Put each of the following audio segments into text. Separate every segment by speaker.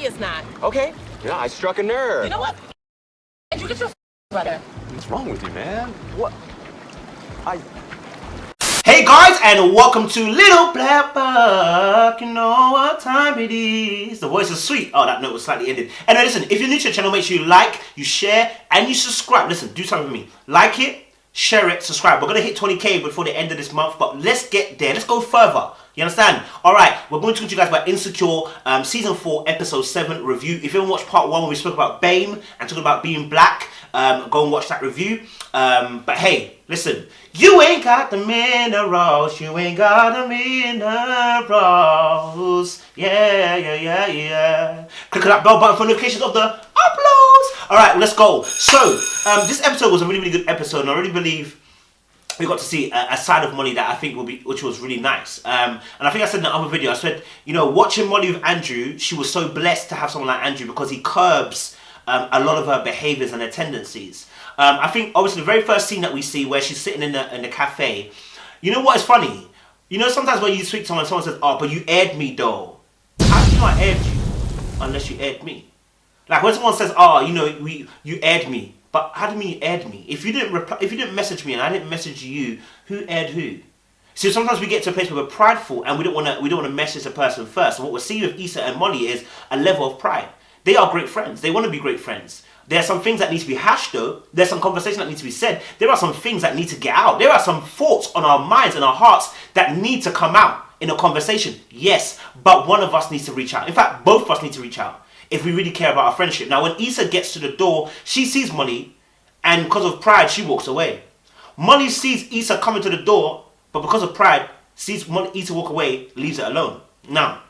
Speaker 1: it's not.
Speaker 2: Okay. Yeah, I struck a nerve.
Speaker 1: You know what? You get your brother.
Speaker 2: What's wrong with you, man? What?
Speaker 3: Hey guys, and welcome to Little Black Book. You know what time it is. The voice is sweet. Oh, that note was slightly ended. Anyway, listen, if you're new to the channel, make sure you like, you share, and you subscribe. Listen, do something with me. Like it, share it, subscribe. We're going to hit 20k before the end of this month, but let's get there. Let's go further. You understand? Alright, we're going to talk to you guys about Insecure Season 4, Episode 7 review. If you haven't watched Part 1 where we spoke about BAME and talking about being black, go and watch that review. But hey, listen, you ain't got the minerals, you ain't got the minerals. Yeah. Click on that bell button for notifications of the uploads. Alright, let's go. So, this episode was a really good episode, and I really believe we got to see a side of Molly that I think which was really nice. And I think I said in the other video, I said, you know, watching Molly with Andrew, she was so blessed to have someone like Andrew because he curbs a lot of her behaviors and her tendencies. I think obviously the very first scene that we see where she's sitting in the cafe, you know what is funny? You know, sometimes when you speak to someone says, oh, but you aired me though. How do you know I aired you? Unless you aired me. Like when someone says, oh, you know, you aired me. But how do you mean you aired me? If you didn't reply, if you didn't message me and I didn't message you, who aired who? So sometimes we get to a place where we're prideful and we don't want to message the person first. And what we're seeing with Issa and Molly is a level of pride. They are great friends. They want to be great friends. There are some things that need to be hashed though. There's some conversation that needs to be said. There are some things that need to get out. There are some thoughts on our minds and our hearts that need to come out in a conversation. Yes, but one of us needs to reach out. In fact, both of us need to reach out if we really care about our friendship. Now, when Issa gets to the door, she sees Molly, and because of pride, she walks away. Molly sees Issa coming to the door, but because of pride, sees Issa walk away, leaves it alone. Now,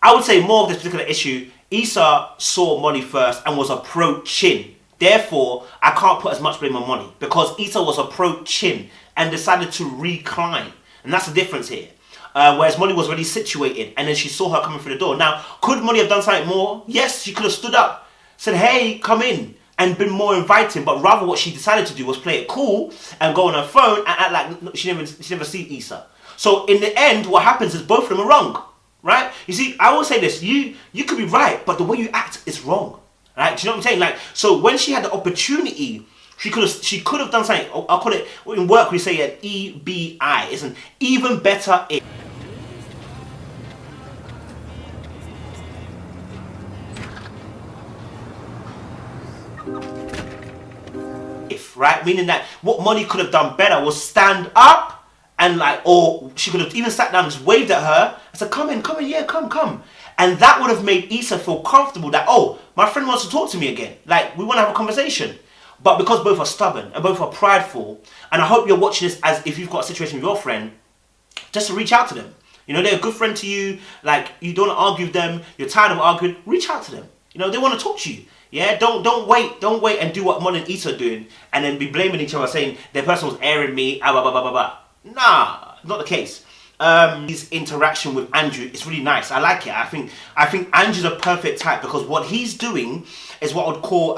Speaker 3: I would say more of this particular issue, Issa saw Molly first and was approaching. Therefore, I can't put as much blame on Molly because Issa was approaching and decided to recline. And that's the difference here. Whereas Molly was already situated and then she saw her coming through the door. Now, could Molly have done something more? Yes, she could have stood up, said, hey, come in, and been more inviting. But rather what she decided to do was play it cool and go on her phone and act like she never seen Issa. So in the end, what happens is both of them are wrong, right? You see, I will say this, you could be right, but the way you act is wrong, right? Do you know what I'm saying? Like, so when she had the opportunity, she could have done something. I'll call it, in work we say an EBI. It's an even better if. Right? Meaning that what Molly could have done better was stand up and like, or she could have even sat down and just waved at her and said, come in, yeah, come. And that would have made Issa feel comfortable that, oh, my friend wants to talk to me again. Like, we want to have a conversation. But because both are stubborn and both are prideful, and I hope you're watching this as if you've got a situation with your friend, just to reach out to them. You know, they're a good friend to you, like, you don't argue with them, you're tired of arguing, reach out to them. You know, they want to talk to you. Yeah, don't wait and do what Molly and Issa are doing and then be blaming each other saying their person was airing me, blah, blah, blah, blah, blah. Nah, not the case. His interaction with Andrew is really nice. I like it. I think Andrew's a perfect type because what he's doing is what I would call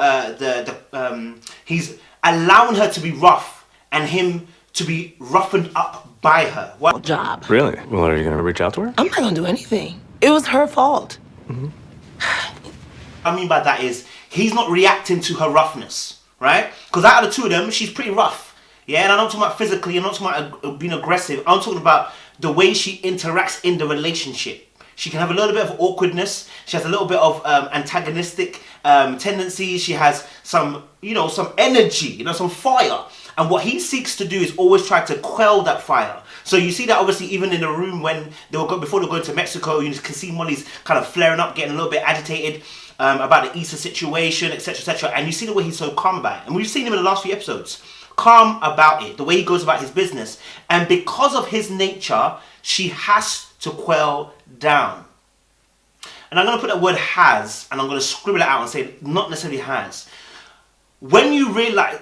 Speaker 3: he's allowing her to be rough and him to be roughened up by her.
Speaker 1: What job?
Speaker 2: Really? Well, are you going to reach out to her?
Speaker 1: I'm not gonna do anything. It was her fault.
Speaker 2: Mm-hmm.
Speaker 3: What I mean by that is he's not reacting to her roughness, right? Because out of the two of them, she's pretty rough. Yeah, and I'm not talking about physically, I'm not talking about being aggressive. I'm talking about the way she interacts in the relationship. She can have a little bit of awkwardness. She has a little bit of antagonistic tendencies. She has some, some energy, some fire. And what he seeks to do is always try to quell that fire. So you see that obviously even in the room when before they were going to Mexico, you can see Molly's kind of flaring up, getting a little bit agitated about the Issa situation, etc., etc. And you see the way he's so calm about it. And we've seen him in the last few episodes. Calm about it, the way he goes about his business. And because of his nature, she has to quell down. And I'm going to put that word has, and I'm going to scribble it out and say not necessarily has. When you realize,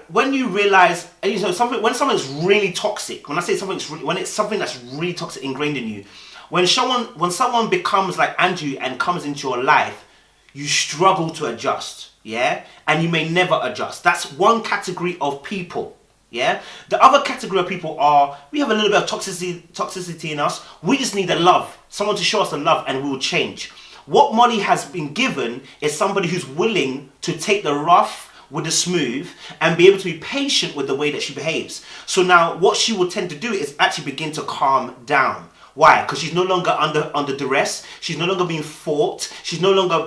Speaker 3: something, when something's really toxic, when I say when it's something that's really toxic ingrained in you, when someone becomes like Andrew and comes into your life, you struggle to adjust, yeah? And you may never adjust. That's one category of people, yeah? The other category of people are, we have a little bit of toxicity in us. We just need the love, someone to show us the love and we will change. What Molly has been given is somebody who's willing to take the rough with the smooth and be able to be patient with the way that she behaves. So now what she will tend to do is actually begin to calm down. Why? Because she's no longer under duress. She's no longer being fought. She's no longer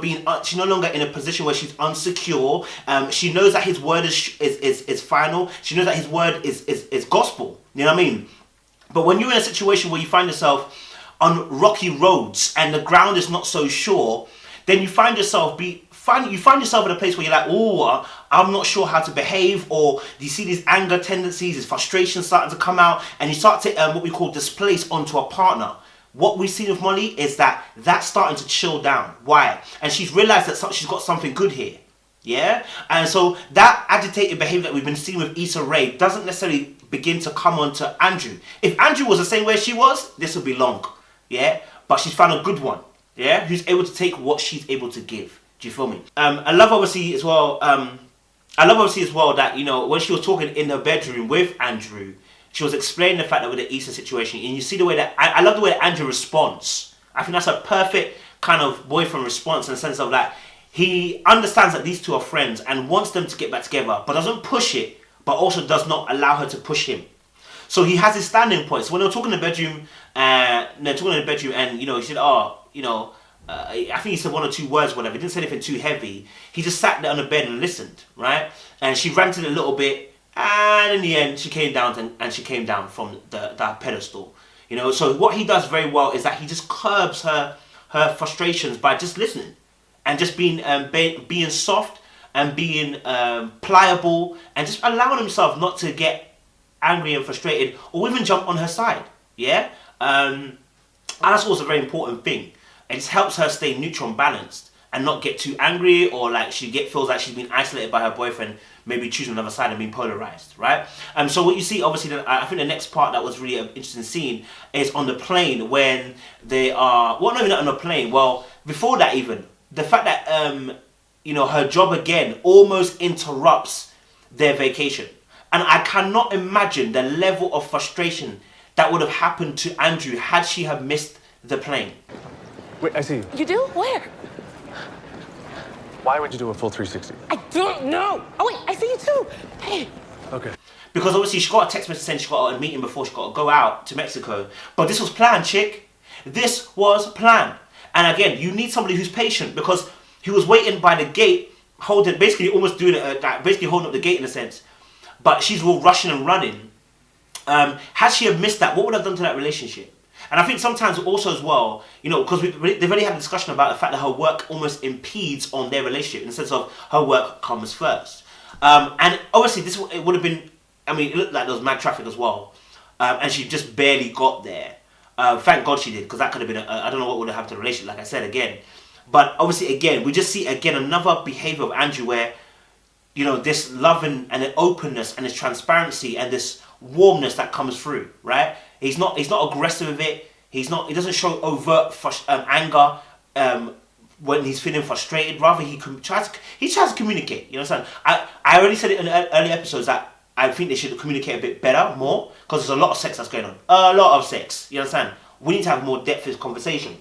Speaker 3: in a position where she's unsecure. She knows that his word is final. She knows that his word is gospel. You know what I mean? But when you're in a situation where you find yourself on rocky roads and the ground is not so sure, then you find yourself in a place where you're like, oh, I'm not sure how to behave, or you see these anger tendencies, these frustrations starting to come out, and you start to what we call displace onto a partner. What we've seen with Molly is that that's starting to chill down. Why? And she's realized that she's got something good here. Yeah? And so that agitated behavior that we've been seeing with Issa Rae doesn't necessarily begin to come on to Andrew. If Andrew was the same way she was, this would be long. Yeah? But she's found a good one. Yeah? Who's able to take what she's able to give. Do you feel me? I love obviously as well that, you know, when she was talking in her bedroom with Andrew, she was explaining the fact that with the Issa situation, and you see the way that, I love the way that Andrew responds. I think that's a perfect kind of boyfriend response in the sense of that he understands that these two are friends and wants them to get back together, but doesn't push it, but also does not allow her to push him. So he has his standing points. When they were talking in the bedroom, and, you know, he said, I think he said one or two words, whatever. He didn't say anything too heavy. He just sat there on the bed and listened, right? And she ranted a little bit, and in the end, she came down from the pedestal. You know, so what he does very well is that he just curbs her frustrations by just listening and just being soft and being pliable and just allowing himself not to get angry and frustrated or even jump on her side. Yeah, and that's also a very important thing. It just helps her stay neutral and balanced and not get too angry or like feels like she's been isolated by her boyfriend, maybe choosing another side and being polarized, right? So what you see, obviously, I think the next part that was really an interesting scene is on the plane when they are, well, not even on the plane, well, before that even, the fact that, you know, her job again almost interrupts their vacation. And I cannot imagine the level of frustration that would have happened to Andrew had she have missed the plane.
Speaker 2: Wait, I see you.
Speaker 1: You do? Where?
Speaker 2: Why would you do a full 360?
Speaker 1: I don't know. Oh, wait, I see you too. Hey.
Speaker 2: Okay.
Speaker 3: Because obviously she got a text message saying she got a meeting before she got to go out to Mexico. But this was planned, chick. This was planned. And again, you need somebody who's patient because he was waiting by the gate, basically holding up the gate in a sense. But she's all rushing and running. Had she have missed that, what would have done to that relationship? And I think sometimes also as well, you know, because they've already had a discussion about the fact that her work almost impedes on their relationship in the sense of her work comes first. And obviously it would have been, I mean, it looked like there was mad traffic as well. And she just barely got there. Thank God she did, because that could have been, I don't know what would have happened to the relationship, like I said again. But obviously again, we just see again another behavior of Andrew where, you know, this love and the openness and this transparency and this warmness that comes through, right? He's not aggressive with it. He doesn't show overt anger when he's feeling frustrated. Rather, he tries to communicate. You understand? I already said it in early episodes that I think they should communicate a bit better, more, because there's a lot of sex that's going on. A lot of sex. You understand? We need to have more depth in conversation.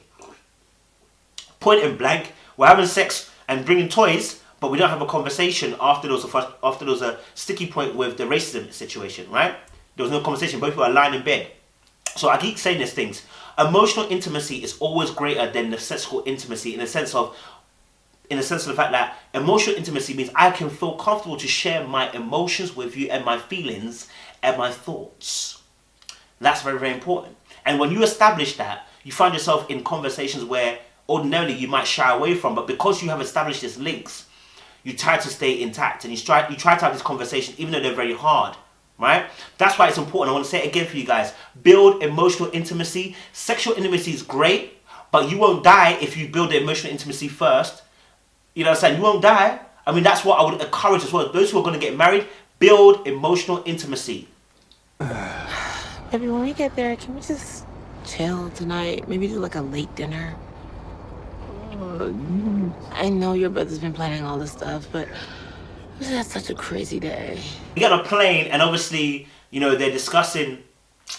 Speaker 3: Point in blank, we're having sex and bringing toys, but we don't have a conversation after there was a sticky point with the racism situation, right? There was no conversation. Both people are lying in bed. So I keep saying these things. Emotional intimacy is always greater than the sexual intimacy in the sense of the fact that emotional intimacy means I can feel comfortable to share my emotions with you and my feelings and my thoughts. That's very, very important. And when you establish that, you find yourself in conversations where ordinarily you might shy away from, but because you have established these links, you try to stay intact and you try to have this conversation even though they're very hard. Right? That's why it's important. I want to say it again for you guys. Build emotional intimacy. Sexual intimacy is great, but you won't die if you build the emotional intimacy first. You know what I'm saying? You won't die. I mean, that's what I would encourage as well. Those who are going to get married, build emotional intimacy.
Speaker 1: Maybe when we get there, can we just chill tonight? Maybe do like a late dinner? I know your brother's been planning all this stuff, but we had such a crazy day.
Speaker 3: We get on a plane and obviously, you know, they're discussing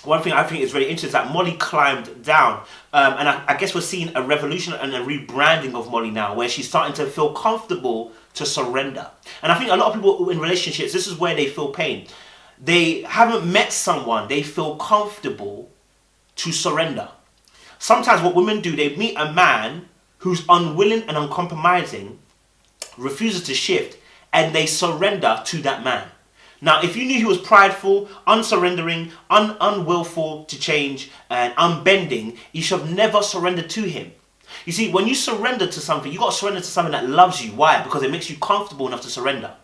Speaker 3: one thing I think is really interesting is that Molly climbed down. And I guess we're seeing a revolution and a rebranding of Molly now, where she's starting to feel comfortable to surrender. And I think a lot of people in relationships, this is where they feel pain. They haven't met someone they feel comfortable to surrender. Sometimes what women do, they meet a man who's unwilling and uncompromising, refuses to shift, and they surrender to that man. Now, if you knew he was prideful, unsurrendering, unwillful to change, and unbending, you should have never surrendered to him. You see, when you surrender to something, you got to surrender to something that loves you. Why? Because it makes you comfortable enough to surrender.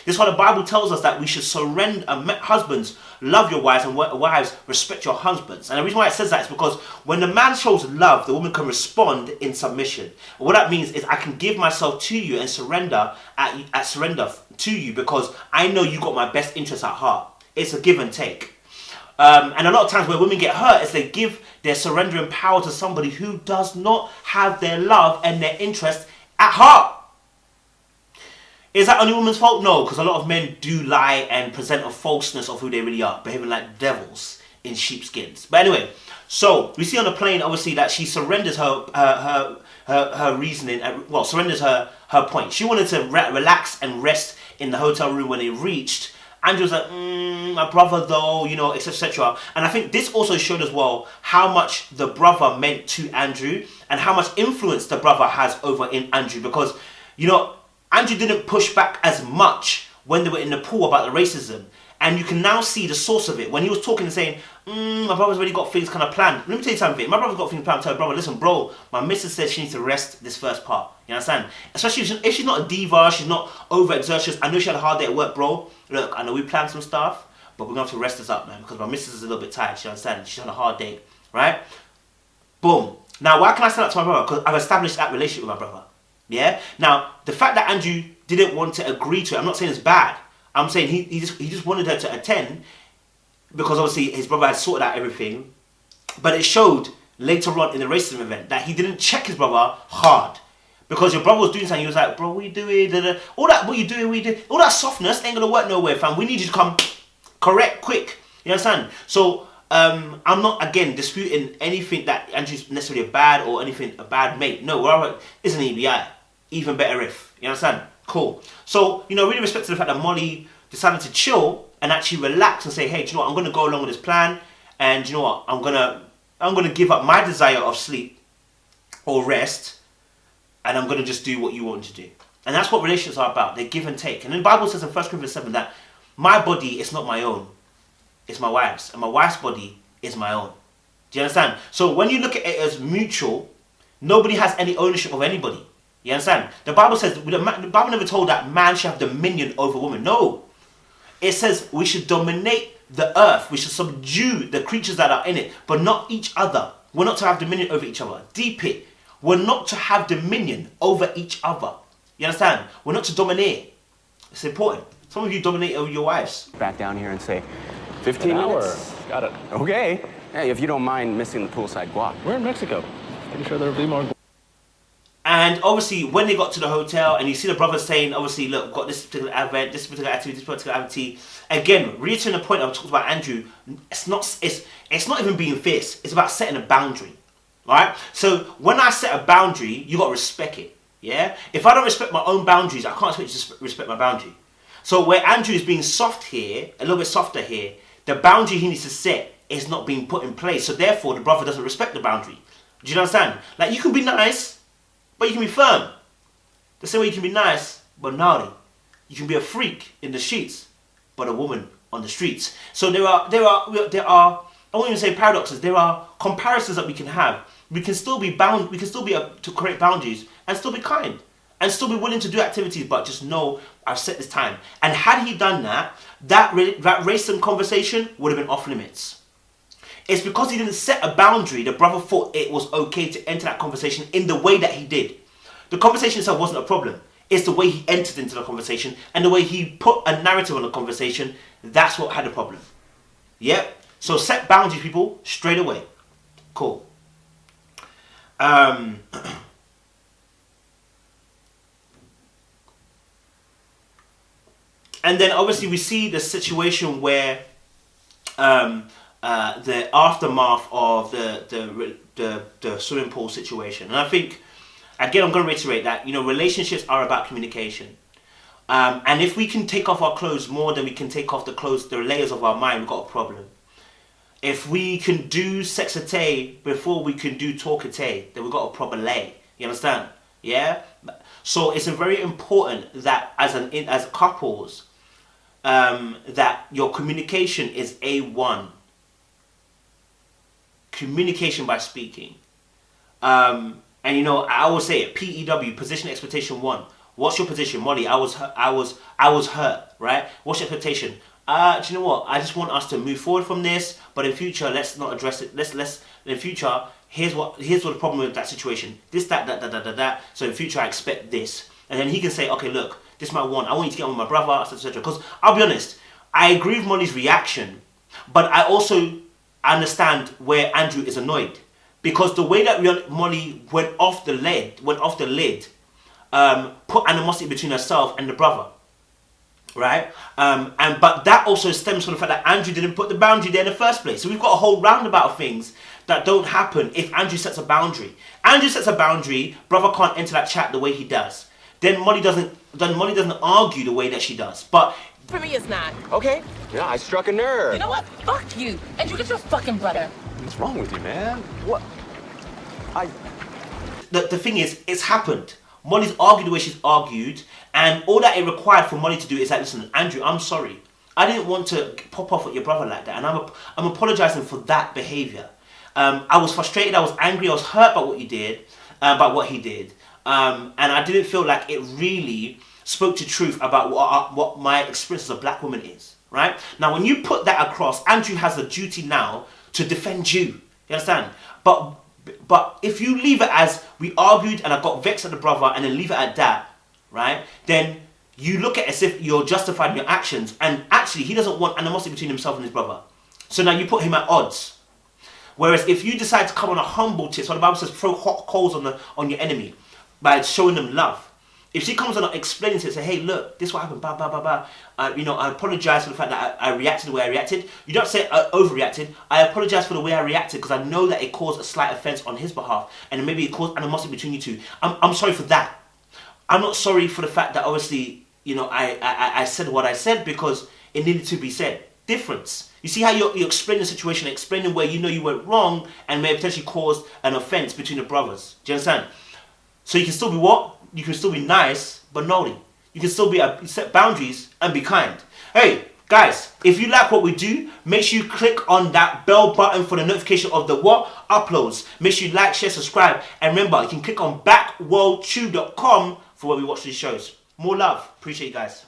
Speaker 3: This is why the Bible tells us that we should surrender. Husbands, love your wives, and wives, respect your husbands. And the reason why it says that is because when the man shows love, the woman can respond in submission. And what that means is I can give myself to you and surrender at surrender to you because I know you got my best interests at heart. It's a give and take. And a lot of times where women get hurt is they give their surrendering power to somebody who does not have their love and their interest at heart. Is that only women's fault? No, because a lot of men do lie and present a falseness of who they really are, behaving like devils in sheepskins. But anyway, so we see on the plane, obviously, that she surrenders her reasoning, surrenders her point. She wanted to relax and rest in the hotel room when they reached. Andrew was like, my brother though, etc., etc. And I think this also showed as well how much the brother meant to Andrew and how much influence the brother has over in Andrew because, Andrew didn't push back as much when they were in the pool about the racism. And you can now see the source of it. When he was talking and saying, my brother's already got things kind of planned. Let me tell you something. My brother's got things planned. Tell her brother, listen, bro, my missus says she needs to rest this first part. You understand? Especially if she's not a diva, she's not overexertious. I know she had a hard day at work, bro. Look, I know we planned some stuff, but we're going to have to rest this up, man, because my missus is a little bit tired. You understand? She's had a hard day, right? Boom. Now, why can I stand up to my brother? Because I've established that relationship with my brother. Yeah? Now, the fact that Andrew didn't want to agree to it, I'm not saying it's bad. I'm saying he just wanted her to attend because obviously his brother had sorted out everything. But it showed later on in the racism event that he didn't check his brother hard. Because your brother was doing something, he was like, bro, what you doing? All that, what you doing? All that softness ain't going to work nowhere, fam. We need you to come correct, quick. You understand? So, I'm not, again, disputing anything that Andrew's necessarily a bad mate. No, whatever is an EBI. Even better if. You understand? Cool. So, really respect to the fact that Molly decided to chill and actually relax and say, hey, do you know what? I'm going to go along with this plan. And do you know what? I'm going to give up my desire of sleep or rest. And I'm going to just do what you want to do. And that's what relationships are about. They give and take. And the Bible says in 1 Corinthians 7 that my body is not my own. It's my wife's. And my wife's body is my own. Do you understand? So when you look at it as mutual, nobody has any ownership of anybody. You understand? The Bible says, the Bible never told that man should have dominion over woman. No. It says we should dominate the earth. We should subdue the creatures that are in it, but not each other. We're not to have dominion over each other. Deep it. We're not to have dominion over each other. You understand? We're not to dominate. It's important. Some of you dominate over your wives.
Speaker 4: Back down here and say, 15 minutes.
Speaker 2: Got it.
Speaker 4: Okay. Hey, if you don't mind missing the poolside guac.
Speaker 2: We're in Mexico. Pretty sure there'll be more.
Speaker 3: And obviously, when they got to the hotel, and you see the brother saying, obviously, look, we've got this particular event, this particular activity, this particular activity. Again, reiterating the point I talked about Andrew, it's not even being fierce. It's about setting a boundary, right? So when I set a boundary, you got to respect it, yeah? If I don't respect my own boundaries, I can't expect you to respect my boundary. So where Andrew is being soft here, a little bit softer here, the boundary he needs to set is not being put in place. So therefore, the brother doesn't respect the boundary. Do you understand? Like, you can be nice, but you can be firm. The same way you can be nice, but naughty. You can be a freak in the sheets, but a woman on the streets. So there are, I won't even say paradoxes, there are comparisons that we can have. We can still be bound, we can still be to create boundaries and still be kind and still be willing to do activities, but just know I've set this time. And had he done that racism conversation would have been off limits. It's because he didn't set a boundary, the brother thought it was okay to enter that conversation in the way that he did. The conversation itself wasn't a problem. It's the way he entered into the conversation and the way he put a narrative on the conversation. That's what had a problem. Yep. So set boundaries, people, straight away. Cool. And then obviously we see the situation where the aftermath of the swimming pool situation. And I think, again, I'm going to reiterate that, you know, relationships are about communication. And if we can take off our clothes more than we can take off the layers of our mind, we've got a problem. If we can do sex-a-tay before we can do talk-a-tay, then we've got a proper lay. You understand? Yeah? So it's very important that as couples, that your communication is A1. Communication by speaking. And you know, I always say it, PEW, position expectation 1. What's your position? Molly, I was hurt, right? What's your expectation? Do you know what? I just want us to move forward from this, but in future, let's not address it. Let's in future, here's what the problem with that situation. This, that. So in future, I expect this. And then he can say, okay, look, this is my one. I want you to get on with my brother, etc. Because I'll be honest, I agree with Molly's reaction, but I also understand where Andrew is annoyed. Because the way that Molly went off the lid, put animosity between herself and the brother. Right? But that also stems from the fact that Andrew didn't put the boundary there in the first place. So we've got a whole roundabout of things that don't happen if Andrew sets a boundary. Andrew sets a boundary, brother can't enter that chat the way he does. Then Molly doesn't argue the way that she does. But
Speaker 1: For me, it's not.
Speaker 4: Okay. Yeah, I struck a nerve.
Speaker 1: You know what? Fuck you. And you get your fucking brother.
Speaker 4: What's wrong with you, man? What?
Speaker 3: The thing is, it's happened. Molly's argued the way she's argued, and all that it required for Molly to do is like, listen, Andrew, I'm sorry. I didn't want to pop off at your brother like that, and I'm apologizing for that behavior. I was frustrated, I was angry, I was hurt by what you did, by what he did, and I didn't feel like it really spoke to truth about what my experience as a black woman is, right? Now, when you put that across, Andrew has a duty now to defend you. You understand? But if you leave it as we argued and I got vexed at the brother and then leave it at that, right? Then you look at it as if you're justifying your actions, and actually he doesn't want animosity between himself and his brother. So now you put him at odds. Whereas if you decide to come on a humble tip, so the Bible says throw hot coals on your enemy by showing them love. If she comes and explaining to it, say, hey, look, this is what happened, blah, blah, blah, blah. I apologize for the fact that I reacted the way I reacted. You don't say I overreacted. I apologize for the way I reacted because I know that it caused a slight offense on his behalf and maybe it caused animosity between you two. I'm sorry for that. I'm not sorry for the fact that obviously, I said what I said because it needed to be said. Difference. You see how you're explaining the situation, explaining where you know you went wrong and may have potentially caused an offense between the brothers. Do you understand? So you can still be what? You can still be nice, but naughty. You can still set boundaries and be kind. Hey, guys, if you like what we do, make sure you click on that bell button for the notification of the uploads. Make sure you like, share, subscribe. And remember, you can click on backworldtube.com for where we watch these shows. More love. Appreciate you guys.